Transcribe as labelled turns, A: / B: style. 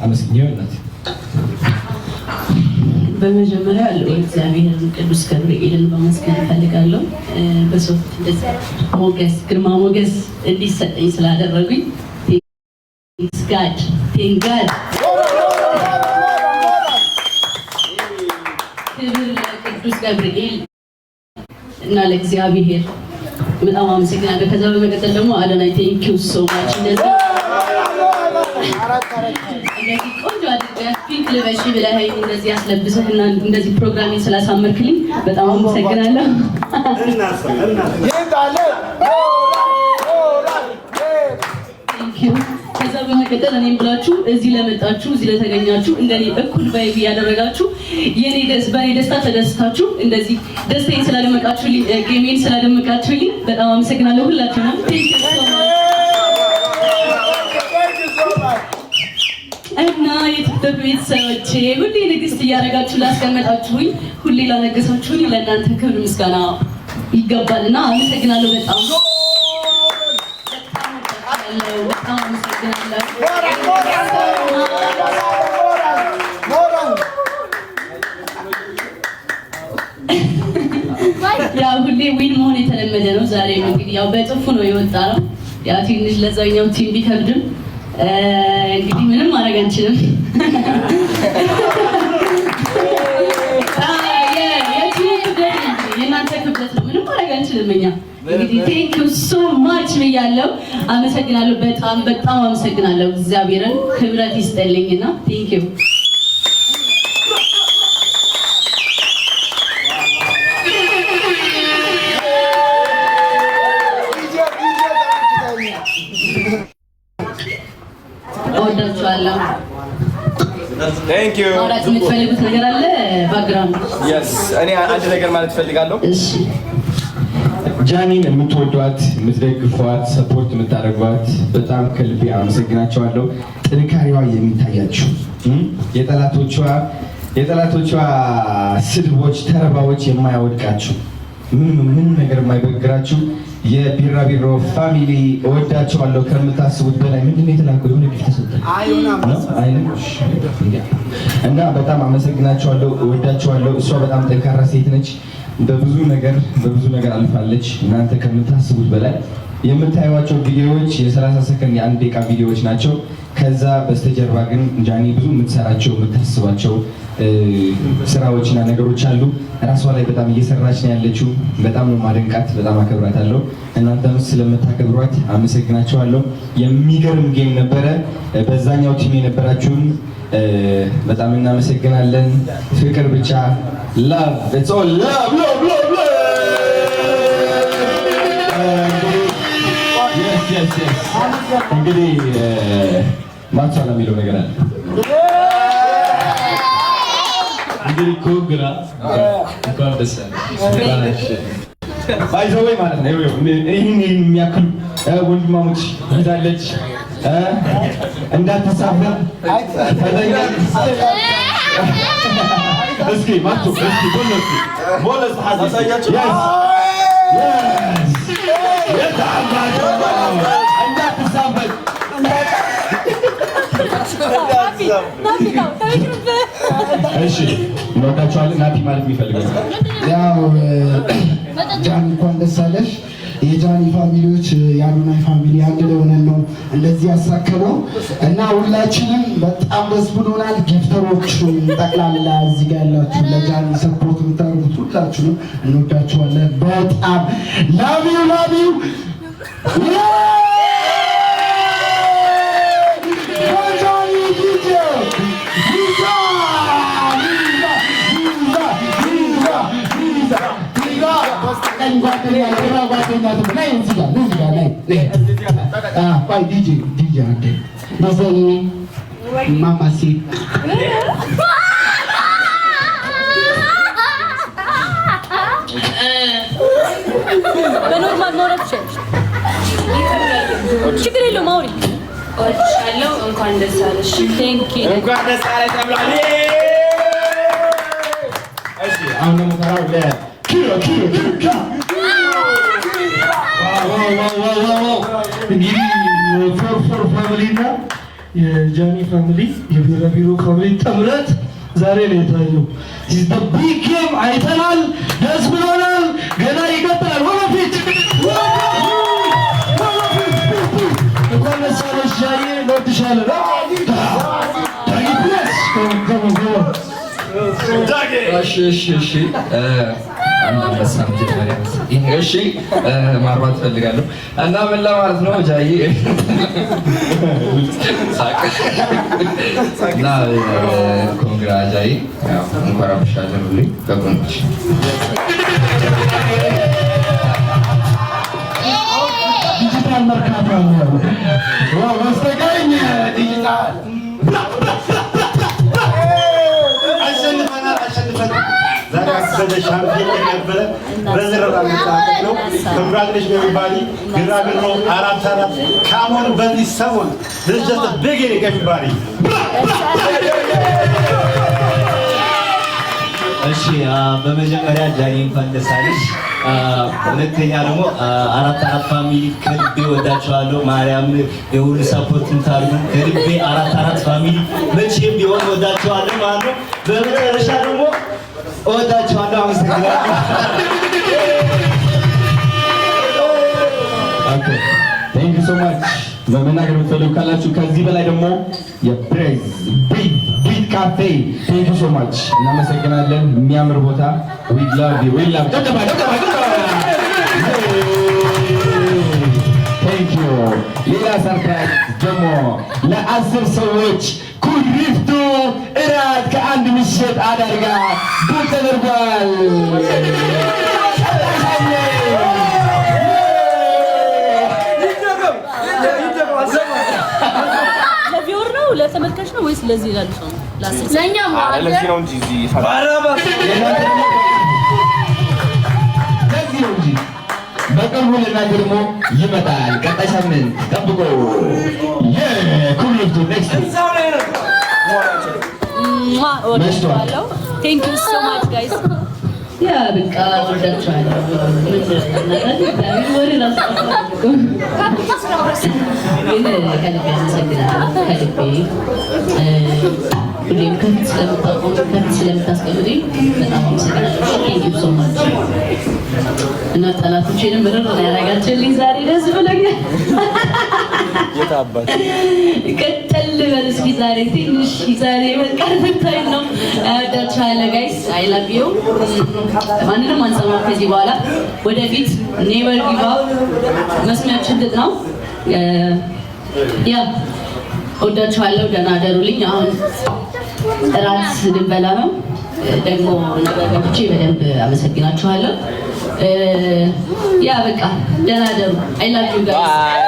A: አመስግኘው እናት
B: በመጀመሪያ ለእግዚአብሔር ቅዱስ ገብርኤልን በመስገን ፈልጋለሁ። በሶፍት እንደዚህ ሞገስ ግርማ ሞገስ እንዲሰጠኝ ስላደረጉኝ thanks God thank God ክብር ለቅዱስ ገብርኤል እና ለእግዚአብሔር በጣም አመሰግናለሁ። ከዛ በመቀጠል ደግሞ አዶናይ thank you so much እንደዚህ ቆንጆ አድርገህ ፒንክ ልበሺ ብለኸኝ እንደዚህ አስለብሰህና እንደዚህ ፕሮግራሜን ስላሳመርክልኝ በጣም አመሰግናለሁ። thank you ከዛ በመቀጠል እኔም ብላችሁ እዚህ ለመጣችሁ እዚህ ለተገኛችሁ እንደኔ እኩል ቫይብ ያደረጋችሁ በኔ ደስታ ተደስታችሁ እንደዚህ ደስታዬን ስላደመቃችሁልኝ ጌሜን ስላደመቃችሁልኝ በጣም አመሰግናለሁ ሁላችሁንም። thank you so much እና የቲክቶክ ቤተሰቦቼ ሁሌ ንግስት እያደረጋችሁ ላስቀመጣችሁኝ ሁሌ ላነገሳችሁኝ ለእናንተ ክብር ምስጋና ይገባልና አመሰግናለሁ። በጣም አመሰግናለሁ። ያው ሁሌ ዊን መሆን የተለመደ ነው። ዛሬ እንግዲህ ያው በጥፉ ነው የወጣ ነው። ያው ትንሽ ለዛኛው ቲም ቢከብድም እንግዲህ ምንም ማድረግ አንችልም። የእናንተ ክብደት ነው፣ ምንም ማድረግ አንችልም እኛ እንግዲህ thank you so much ብያለሁ። አመሰግናለሁ። በጣም አመሰግናለሁ። እግዚአብሔርን ክብረት ይስጠልኝና thank you ወዳችኋለሁ።
C: thank you
B: አውራት የምትፈልጉት ነገር አለ? ባክግራውንድ
C: yes እኔ አንድ ነገር ማለት ፈልጋለሁ።
B: እሺ
A: ጃኒን የምትወዷት የምትደግፏት ሰፖርት የምታደርጓት በጣም ከልቤ አመሰግናቸዋለሁ። ጥንካሬዋ የሚታያችሁ የጠላቶቿ ስድቦች ተረባዎች የማያወድቃችሁ ምን ነገር የማይበግራችሁ የቢራቢሮ ፋሚሊ እወዳቸዋለሁ ከምታስቡት በላይ። ምንድነው የተላከው? የሆነ ጊፍት ተሰጠኝ እና በጣም አመሰግናቸዋለሁ፣ እወዳቸዋለሁ። እሷ በጣም ጠንካራ ሴት ነች። በብዙ ነገር አልፋለች። እናንተ ከምታስቡት በላይ የምታዩዋቸው ቪዲዮዎች የ30 ሰከንድ የ1 ደቂቃ ቪዲዮዎች ናቸው። ከዛ በስተጀርባ ግን ጃኒ ብዙ የምትሰራቸው የምታስባቸው ስራዎችና ነገሮች አሉ። ራሷ ላይ በጣም እየሰራች ነው ያለችው። በጣም ነው ማደንቃት፣ በጣም አከብራታለሁ። እናንተም ስለምታከብሯት አመሰግናችኋለሁ። የሚገርም ጌም ነበረ። በዛኛው ቲም የነበራችሁም በጣም እናመሰግናለን። ፍቅር ብቻ love, it's all love. Yes. እንግዲህ ማቻላ የሚለው ነገር አለ። እንግዲህ ኮንግራ እንኳን ደስ ያለሽ ባይዘወይ ማለት ነው። ይሄን የሚያክል ወንድማሞች ይዛለች እንዳትሳፈር እስኪ ማቱ እስኪ ቦለስ ሐሳያችሁ የታባጆ እንዳትሳፈር እሺ እንወዳችኋለን። ናቲ ማለት የሚፈልገው
D: ያው ጃኒ እንኳን ደስ አለሽ። የጃኒ ፋሚሊዎች የአዶናይ ፋሚሊ አንድ ላይ ሆነን ነው እንደዚህ ያሳከነው እና ሁላችንም በጣም ደስ ብሎናል። ጊፍተሮቹ ጠቅላላ እዚህ ጋር ያላችሁ ለጃኒ ሰፖርት የምታደርጉት ሁላችሁንም እንወዳችኋለን። በጣም ላቪው DJ ande nazani mama si
E: በኖርማል ማውራት ትችላለሽ። ችግር የለውም አውሪ።
B: ወድሻለሁ። እንኳን ደስ አለሽ። ቴንክ ዩ
C: እንኳን ደስ አለሽ ተብሏል። እሺ
A: አሁን ደግሞ ተራው ለኪሎ እንግዲህ ፎር ፋሚሊ እና
E: የጃኒ ፋሚሊ የቢራቢሮ ፋሚሊ ጥምረት ዛሬ ነው የታየው። ኢዝ ዘ ቢግ ጌም አይተናል፣ ደስ ብሎናል። ገና ይቀጥላል። ወደፊት እንኳን ደስ አለሽ ጃኒ፣ እንወድሻለን።
A: እሺ እሺ ማርባት ፈልጋለሁ እና ምን ለማለት ነው ጃዬ እና ኮንግራ ጃዬ እንኳን አብሻለሁልኝ ከጎንሽ
D: ዲጂታል መርካቶ ነው ወስተቀኝ ዲጂታል
F: ዛሬ አስበደ ሻምፒዮን ተቀበለ በዝረራ ነው ኮንግራቹሌሽን ኤቨሪባዲ ግራግሮ 4-4 ካሞን በዚህ ሰሞን this is just a beginning everybody
G: እሺ በመጀመሪያ ጃኒ እንኳን ደስ አለሽ ሁለተኛ ደግሞ 4-4 ፋሚሊ ከልቤ ወዳችኋለሁ ማርያም የሁሉ ሰፖርትን ታርጉ ከልቤ 4-4 ፋሚሊ መቼም ቢሆን ወዳችኋለሁ ማለት ነው በመጨረሻ ደግሞ ወዳችኋለሁ አመሰግናለሁ
A: ኦኬ ቴንክ ዩ ሶ ማች በመናገር የምትፈልጉ ካላችሁ ከዚህ በላይ ደግሞ የብሬዝ ቢት ካፌ ቴንክ ዩ ሶ ማች እናመሰግናለን የሚያምር ቦታ ዊ ላቭ ዩ ቴንክ ዩ ሌላ ሰርፕራይዝ ደግሞ ለ10 ሰዎች ኩሪፍቱ እራት ከአንድ ምሽት አዳር ጋር ቡክ ተደርጓል
B: ለቪውር ነው ለተመልካች ነው ወይስ ለዚህ ላሉ ሰው ነው? ለኛ
C: ለዚህ ነው እንጂ እዚህ
A: ለዚህ ነው እንጂ በቅርቡ ለእናንተ ደግሞ ይመጣል። ቀጣይ ሳምንት ጠብቆ የኩሪፍቱ ኔክስት
B: ቴንክ ዩ ሶ ማች ጋይስ ያ በቃ ወዳችኋለሁ ወሬ ከልቤ አመሰግናለሁ ከልቤ ሁሌም ከፊት ስለምታስቀምጡኝ በጣም አመሰግናለሁ ቴንክ ዩ ሶ ማች እና ጠላቶቼንም ምርር ያደረጋችሁልኝ ዛሬ ደስ ብሎኛል
C: የታባት
B: ቀጠል በል እስኪ ዛሬ ትንሽ ዛሬ በቃ ፍታይ ነው እወዳችኋለሁ ጋይስ አይ ላቭ ዩ ማንንም አንሰማም ከዚህ በኋላ ወደፊት ኔቨር ጊቭ አፕ መስሚያችን ጥጥ ነው ያ እወዳችኋለሁ ደህና አደሩልኝ አሁን እራት ልንበላ ነው ደግሞ ነገር ገብቼ በደንብ አመሰግናችኋለሁ ያ በቃ ደህና አደሩ አይ ላቭ ዩ ጋይስ